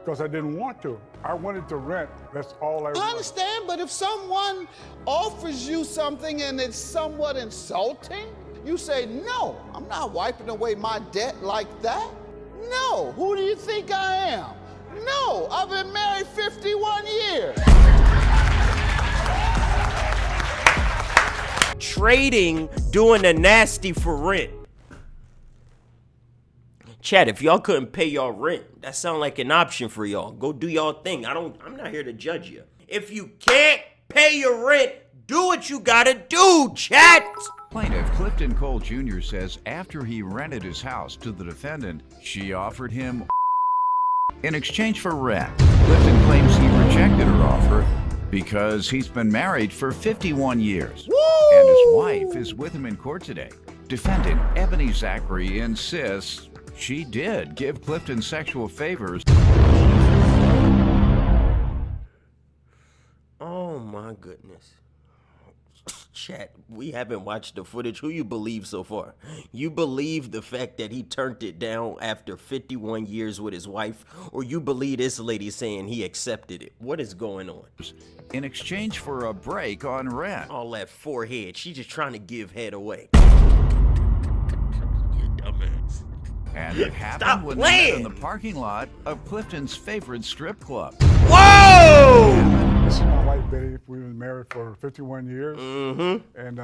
because I didn't want to. I wanted to rent. That's all I wanted. I understand, but if someone offers you something and it's somewhat insulting, you say, no, I'm not wiping away my debt like that. No, who do you think I am? No, I've been married 51 years. Trading, doing the nasty for rent. Chat, if y'all couldn't pay y'all rent, that sound like an option for y'all. Go do y'all thing. I'm not here to judge you. If you can't pay your rent, do what you gotta do, chat. Plaintiff Clifton Cole Jr. says after he rented his house to the defendant, she offered him in exchange for rent. Clifton claims he rejected her offer because he's been married for 51 years. Woo! And his wife is with him in court today. Defendant Ebony Zachary insists she did give Clifton sexual favors. Oh my goodness. Chat, we haven't watched the footage. Who you believe so far? You believe the fact that he turned it down after 51 years with his wife, or you believe this lady saying he accepted it? What is going on? In exchange for a break on rent. All that forehead. She just trying to give head away. You dumbass. And it happened Stop when they met playing. in the parking lot of Clifton's favorite strip club. Whoa! This is my wife, Betty. We've been married for 51 years. Mm-hmm. And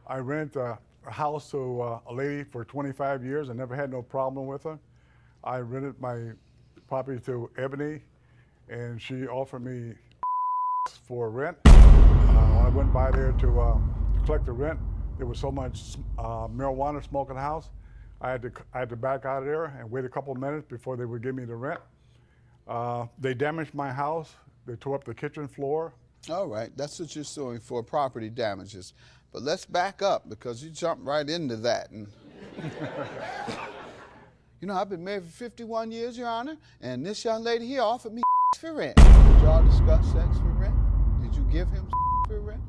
I rented a house to a lady for 25 years. I never had no problem with her. I rented my property to Ebony, and she offered me for rent. When I went by there to collect the rent, there was so much marijuana smoke in the house. I had to back out of there and wait a couple of minutes before they would give me the rent. They damaged my house. They tore up the kitchen floor. All right, that's what you're suing for, property damages. But let's back up because you jumped right into that. And you know, I've been married for 51 years, Your Honor, and this young lady here offered me for rent. Did y'all discuss sex for rent? Did you give him for rent?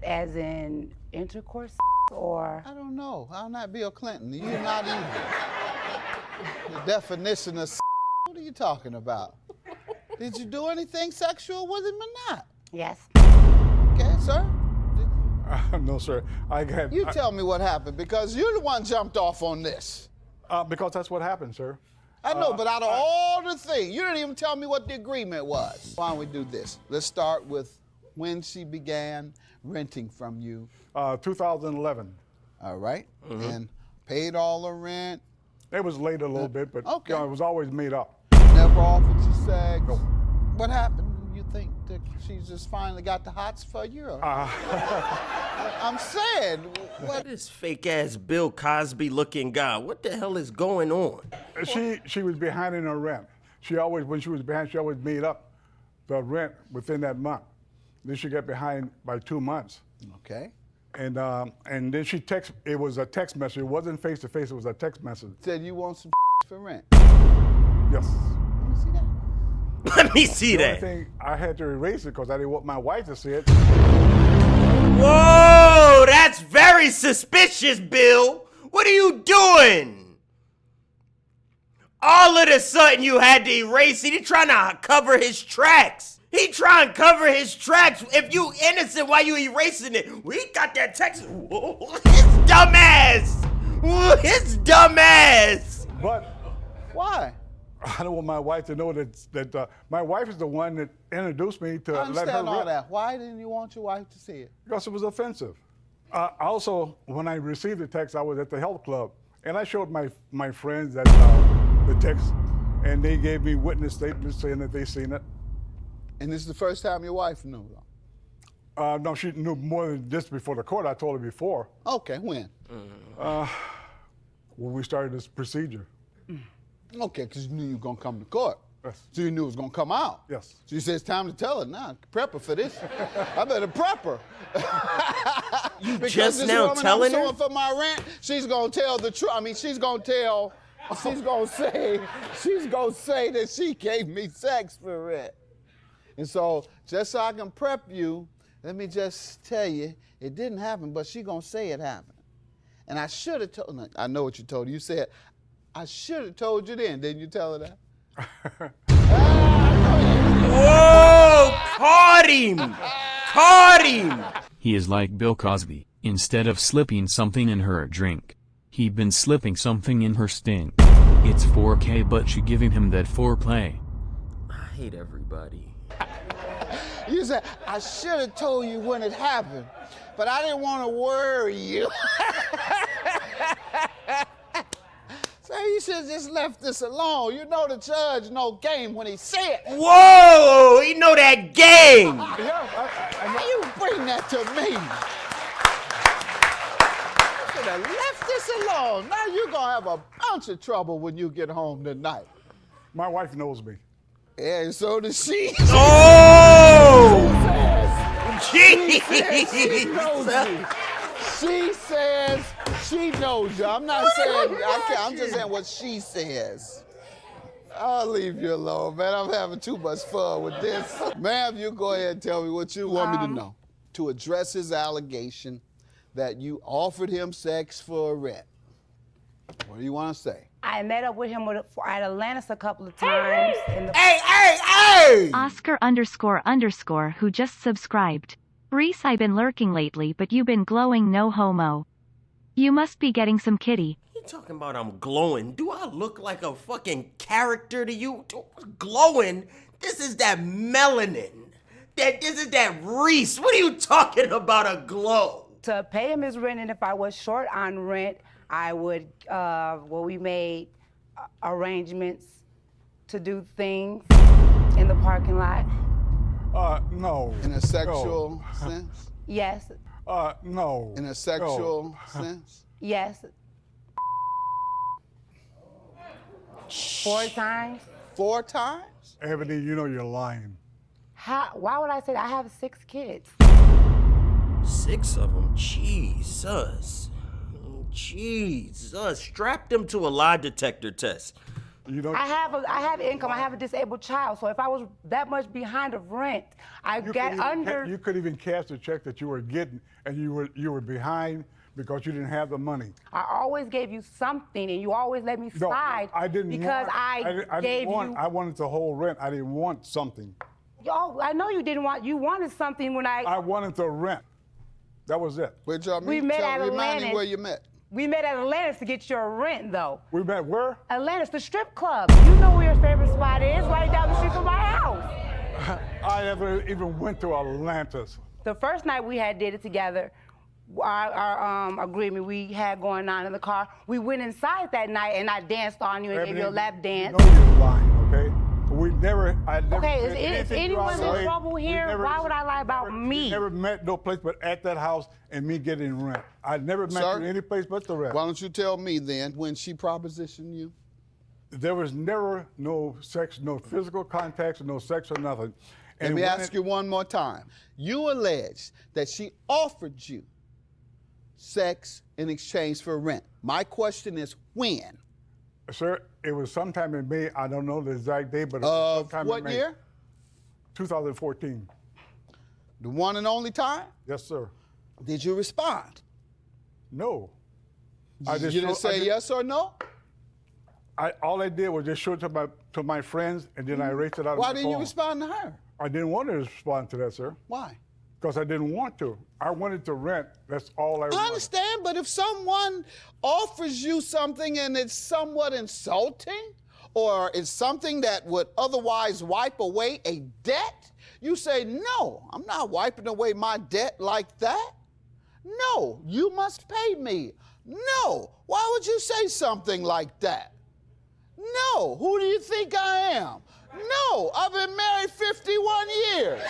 As in intercourse or? I don't know. I'm not Bill Clinton. You're not either. The definition of what are you talking about? Did you do anything sexual with him or not? Yes. Okay, sir? No, sir. You tell me what happened because you're the one jumped off on this. Because that's what happened, sir. I know, but out of all the things, you didn't even tell me what the agreement was. Why don't we do this? Let's start with when she began renting from you. 2011. All right. And paid all the rent. It was late a little bit, but okay. you know, it was always made up. Never offered you sex. No. What happened? You think that she just finally got the hots for you? Or? I'm saying, what? This fake ass Bill Cosby looking guy. What the hell is going on? She was behind in her rent. She always, when she was behind, she always made up the rent within that month. Then she got behind by 2 months. Okay. And then she text. It was a text message. It wasn't face to face. It was a text message. Said you want some for rent. Yes. Let me see that. Let me see The that. only thing, I had to erase it because I didn't want my wife to see it. Whoa, that's very suspicious, Bill. What are you doing? All of a sudden you had to erase it. He trying to cover his tracks. He trying to cover his tracks. If you innocent, why you erasing it? We got that text. Whoa, his dumbass. Whoa, his dumbass. But Why? I don't want my wife to know that my wife is the one that introduced me to I let her understand all rent. that. Why didn't you want your wife to see it? Because it was offensive. Also, when I received the text, I was at the health club, and I showed my friends that the text, and they gave me witness statements saying that they seen it. And this is the first time your wife knew, though? No, she knew more than this before the court. I told her before. Okay, when? When we started this procedure. Okay, because you knew you were going to come to court. Yes. So you knew it was going to come out. Yes. So you said it's time to tell her now. Prep her for this. I better prep her. Because just this now woman telling I'm her? suing for my rent, she's going to tell the truth. I mean, she's going to say that she gave me sex for rent. And so just so I can prep you, let me just tell you, it didn't happen, but she's going to say it happened. And I should have told her. I know what you told her. You said, I should have told you then. Didn't you tell her that? Whoa! Caught him! Caught him! He is like Bill Cosby. Instead of slipping something in her drink, he been slipping something in her stink. It's 4K, but she giving him that foreplay. I hate everybody. You said, I should have told you when it happened, but I didn't want to worry you. So you should have just left this alone. You know the judge no game when he said it. Whoa! He know that game! How you bring that to me? You should have left this alone. Now you're going to have a bunch of trouble when you get home tonight. My wife knows me. Yeah, and so does she. Oh! She says she knows you. I'm not saying, I'm just saying what she says. I'll leave you alone, man. I'm having too much fun with this. Ma'am, you go ahead and tell me what you want me to know. To address his allegation that you offered him sex for rent. What do you want to say? I met up with him at Atlantis a couple of times. Hey! Oscar___ who just subscribed. Reese, I've been lurking lately, but you been glowing no homo. You must be getting some kitty. You talking about I'm glowing? Do I look like a fucking character to you? Glowing? This is that melanin. This is that Reese. What are you talking about a glow? To pay him his rent, and if I was short on rent, I would, we made arrangements to do things in the parking lot. No. In a sexual sense? Yes. No. In a sexual sense? Yes. 4 times. 4 times? Ebony, you know you're lying. Why would I say that? I have 6 kids. 6 of them? Jesus. Strap them to a lie detector test. You don't. I have income. I have a disabled child. So if I was that much behind of rent, You could even cash the check that you were getting, and you were behind because you didn't have the money. I always gave you something, and you always let me No, slide. I didn't because want, I gave you. I wanted the whole rent. I didn't want something. Oh, I know you didn't want. You wanted something when I wanted the rent. That was it. Where'd y'all meet? We met at Remind me Atlantis. where you met. We met at Atlantis to get your rent, though. We met where? Atlantis, the strip club. You know where your favorite spot is, right down the street from my house. I never even went to Atlantis. The first night we did it together, our agreement we had going on in the car, we went inside that night and I danced on you and gave you a lap dance. You know you're lying, okay? I never. Okay, did is anything anyone throughout the in day. trouble We here? never- Why would I lie about we me? never met no place but at that house and me getting rent. I never met Sir? you any place but the rent. Why don't you tell me then when she propositioned you? There was never no sex, no physical contacts, no sex or nothing. Let me ask you one more time. You allege that she offered you sex in exchange for rent. My question is when? Sir, it was sometime in May. I don't know the exact date, but it was Of sometime in what May. year? 2014. The one and only time? Yes, sir. Did you respond? No. You didn't say yes or no? All I did was just show it to my friends, and then I erased it out of my Why phone. didn't you respond to her? I didn't want to respond to that, sir, Why? because I didn't want to. I wanted to rent. That's all I wanted. I understand, but if someone offers you something and it's somewhat insulting, or it's something that would otherwise wipe away a debt, you say, no, I'm not wiping away my debt like that. No, you must pay me. No, why would you say something like that? No, who do you think I am? No, I've been married 51 years.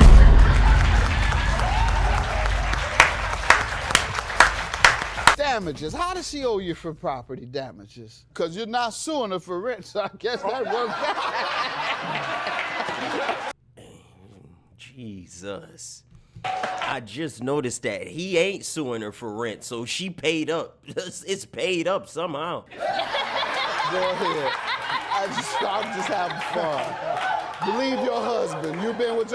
Damages. How does she owe you for property damages? Because you're not suing her for rent, so I guess that works out. Jesus. I just noticed that he ain't suing her for rent, so she paid up. It's paid up somehow. Go ahead. I'm just having fun. Believe your husband. You've been with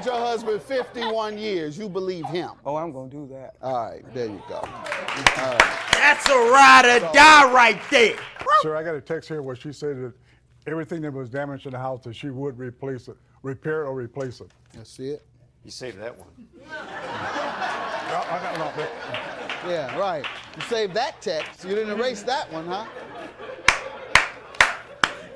your husband 51 years. You believe him. Oh, I'm gonna do that. All right, there you go. All right. That's a ride or die right there. Sir, I got a text here where she said that everything that was damaged in the house that she would replace it, repair or replace it. That's it. You saved that one. Yeah, right. You saved that text. You didn't erase that one, huh?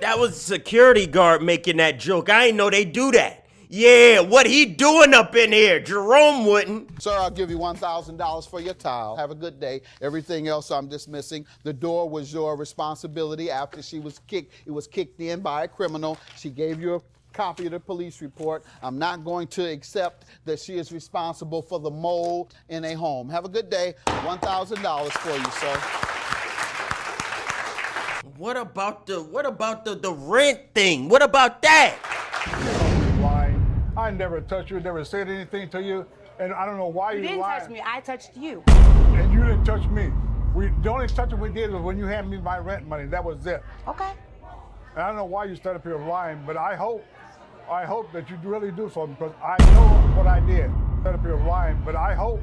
That was a security guard making that joke. I ain't know they do that. Yeah, what he doing up in here? Jerome wouldn't. Sir, I'll give you $1,000 for your tile. Have a good day. Everything else I'm dismissing. The door was your responsibility after she was kicked. It was kicked in by a criminal. She gave you a copy of the police report. I'm not going to accept that she is responsible for the mold in a home. Have a good day. $1,000 for you, sir. What about the rent thing? What about that? Lying. I never touched you, never said anything to you, and I don't know why You you didn't lied. touch me. I touched you. And you didn't touch me. The only touching we did was when you handed me my rent money. That was it. Okay. And I don't know why you started up here lying, but I hope that you really do something because I know what I did. Started up here lying, but I hope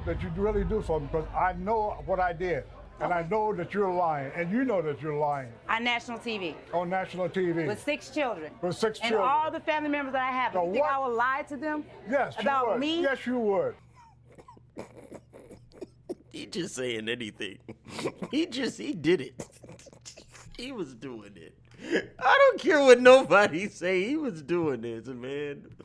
that you really do something because I know what I did. And I know that you're lying, and you know that you're lying. On national TV. On national TV. With 6 children. With 6 and children. all the family members that I have. So You think what? I would lie to them? Yes, you about would. me? Yes, you would. He just saying anything. He did it. He was doing it. I don't care what nobody say. He was doing this, man.